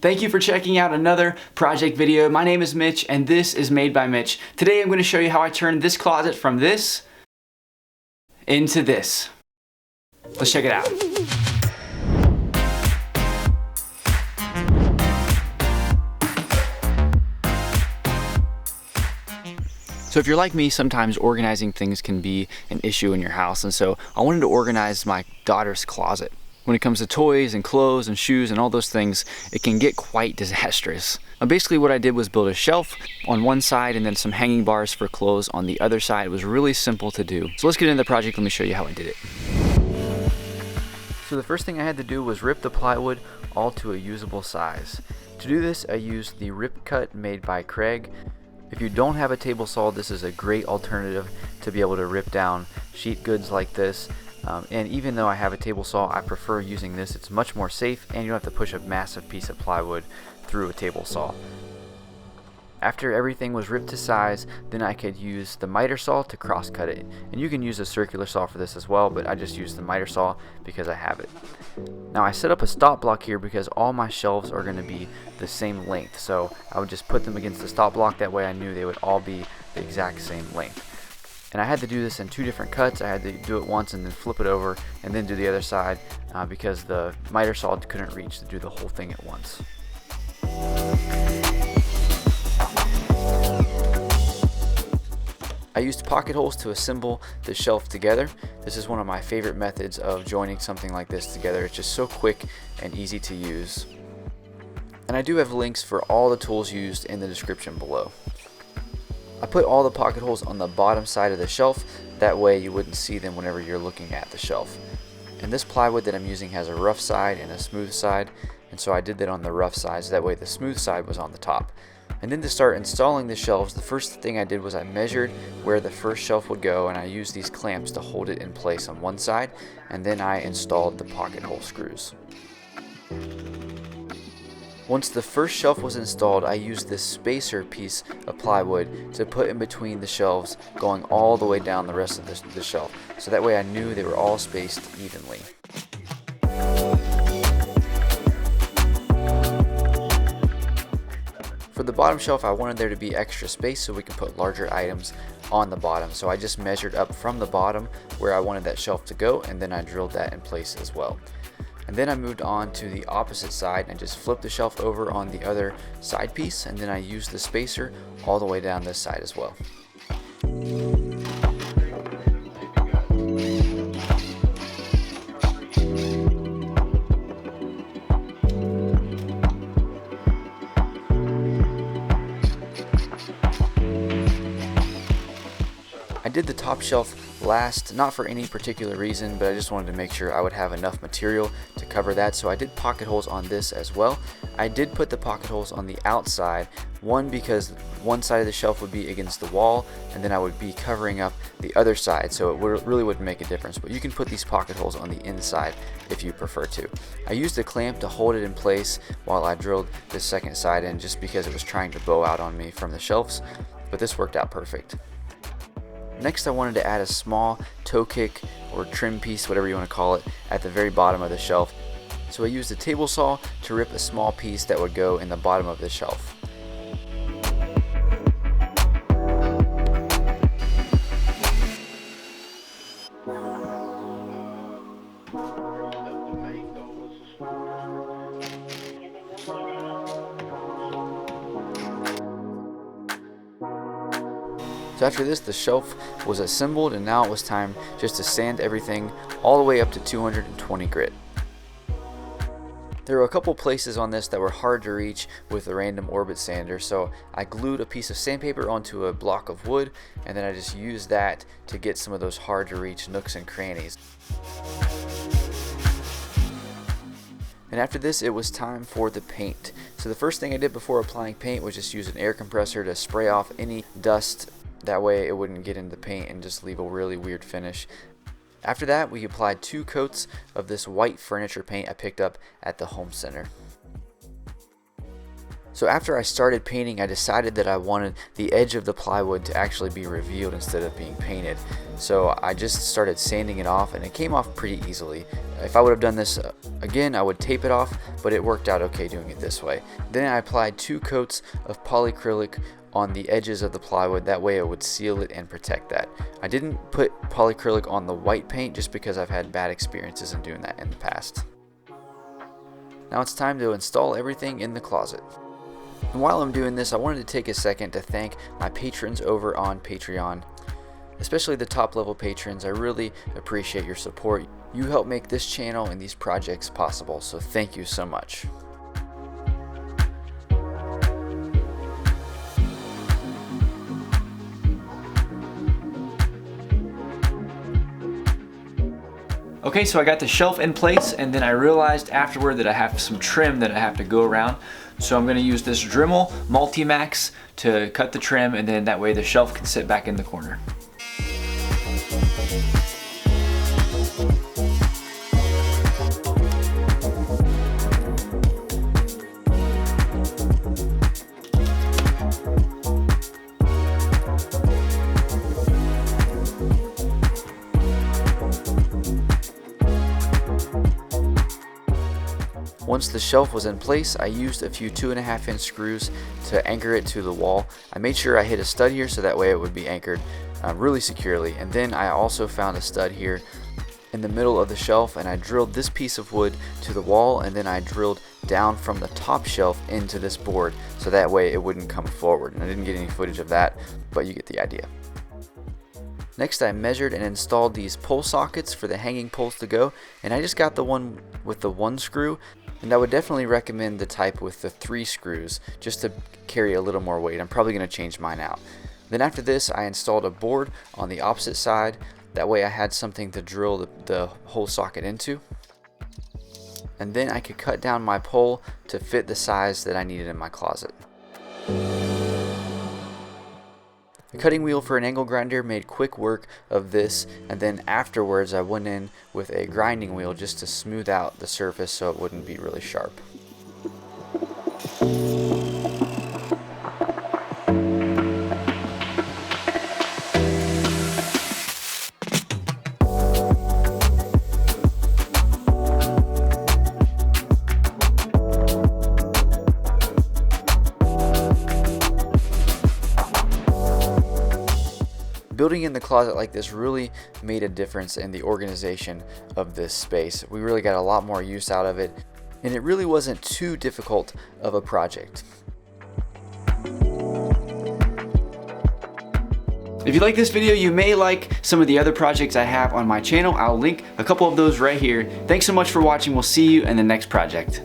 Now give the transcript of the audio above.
Thank you for checking out another project video. My name is Mitch and this is Made by Mitch. Today I'm going to show you how I turned this closet from this into this. Let's check it out. So if you're like me, sometimes organizing things can be an issue in your house, and so I wanted to organize my daughter's closet. When it comes to toys and clothes and shoes and all those things, it can get quite disastrous. Basically what I did was build a shelf on one side and then some hanging bars for clothes on the other side. It was really simple to do. So let's get into the project. Let me show you how I did it. So the first thing I had to do was rip the plywood all to a usable size. To do this, I used the rip cut made by Craig. If you don't have a table saw, this is a great alternative to be able to rip down sheet goods like this. And even though I have a table saw, I prefer using this. It's much more safe and you don't have to push a massive piece of plywood through a table saw. After everything was ripped to size, then I could use the miter saw to cross cut it. And you can use a circular saw for this as well, but I just used the miter saw because I have it. Now I set up a stop block here because all my shelves are going to be the same length. So I would just put them against the stop block, that way I knew they would all be the exact same length. And I had to do this in two different cuts. I had to do it once and then flip it over and then do the other side because the miter saw couldn't reach to do the whole thing at once. I used pocket holes to assemble the shelf together. This is one of my favorite methods of joining something like this together. It's just so quick and easy to use. And I do have links for all the tools used in the description below. I put all the pocket holes on the bottom side of the shelf, that way you wouldn't see them whenever you're looking at the shelf. And this plywood that I'm using has a rough side and a smooth side, and so I did that on the rough side so that way the smooth side was on the top. And then to start installing the shelves, the first thing I did was I measured where the first shelf would go, and I used these clamps to hold it in place on one side, and then I installed the pocket hole screws. Once the first shelf was installed, I used this spacer piece of plywood to put in between the shelves, going all the way down the rest of the shelf, so that way I knew they were all spaced evenly. For the bottom shelf, I wanted there to be extra space so we could put larger items on the bottom, so I just measured up from the bottom where I wanted that shelf to go, and then I drilled that in place as well. And then I moved on to the opposite side and just flipped the shelf over on the other side piece, and then I used the spacer all the way down this side as well. I did the top shelf last, not for any particular reason, but I just wanted to make sure I would have enough material to cover that, so I did pocket holes on this as well. I did put the pocket holes on the outside, one because one side of the shelf would be against the wall and then I would be covering up the other side, so it really wouldn't make a difference, but you can put these pocket holes on the inside if you prefer to. I used a clamp to hold it in place while I drilled the second side in, just because it was trying to bow out on me from the shelves, but this worked out perfect. Next, I wanted to add a small toe kick or trim piece, whatever you want to call it, at the very bottom of the shelf. So I used a table saw to rip a small piece that would go in the bottom of the shelf. So after this, the shelf was assembled, and now it was time just to sand everything all the way up to 220 grit. There were a couple places on this that were hard to reach with the random orbit sander, so I glued a piece of sandpaper onto a block of wood, and then I just used that to get some of those hard to reach nooks and crannies. And after this, it was time for the paint. So the first thing I did before applying paint was just use an air compressor to spray off any dust. That way it wouldn't get into the paint and just leave a really weird finish. After that, we applied 2 coats of this white furniture paint I picked up at the home center. So after I started painting, I decided that I wanted the edge of the plywood to actually be revealed instead of being painted. So I just started sanding it off, and it came off pretty easily. If I would have done this again, I would tape it off, but it worked out okay doing it this way. Then I applied 2 coats of polycrylic on the edges of the plywood, that way it would seal it and protect that. I didn't put polycrylic on the white paint just because I've had bad experiences in doing that in the past. Now it's time to install everything in the closet. And while I'm doing this, I wanted to take a second to thank my patrons over on Patreon, especially the top level patrons. I really appreciate your support. You help make this channel and these projects possible, so thank you so much. Okay, so I got the shelf in place, and then I realized afterward that I have some trim that I have to go around. So I'm gonna use this Dremel Multi-Max to cut the trim, and then that way the shelf can sit back in the corner. Once the shelf was in place, I used a few 2.5-inch screws to anchor it to the wall. I made sure I hit a stud here so that way it would be anchored really securely. And then I also found a stud here in the middle of the shelf, and I drilled this piece of wood to the wall, and then I drilled down from the top shelf into this board so that way it wouldn't come forward. And I didn't get any footage of that, but you get the idea. Next, I measured and installed these pole sockets for the hanging poles to go, and I just got the one with the 1 screw. And I would definitely recommend the type with the 3 screws just to carry a little more weight. I'm probably going to change mine out. Then after this, I installed a board on the opposite side. That way I had something to drill the whole socket into. And then I could cut down my pole to fit the size that I needed in my closet. A cutting wheel for an angle grinder made quick work of this, and then afterwards I went in with a grinding wheel just to smooth out the surface so it wouldn't be really sharp. Building in the closet like this really made a difference in the organization of this space. We really got a lot more use out of it, and it really wasn't too difficult of a project. If you like this video, you may like some of the other projects I have on my channel. I'll link a couple of those right here. Thanks so much for watching. We'll see you in the next project.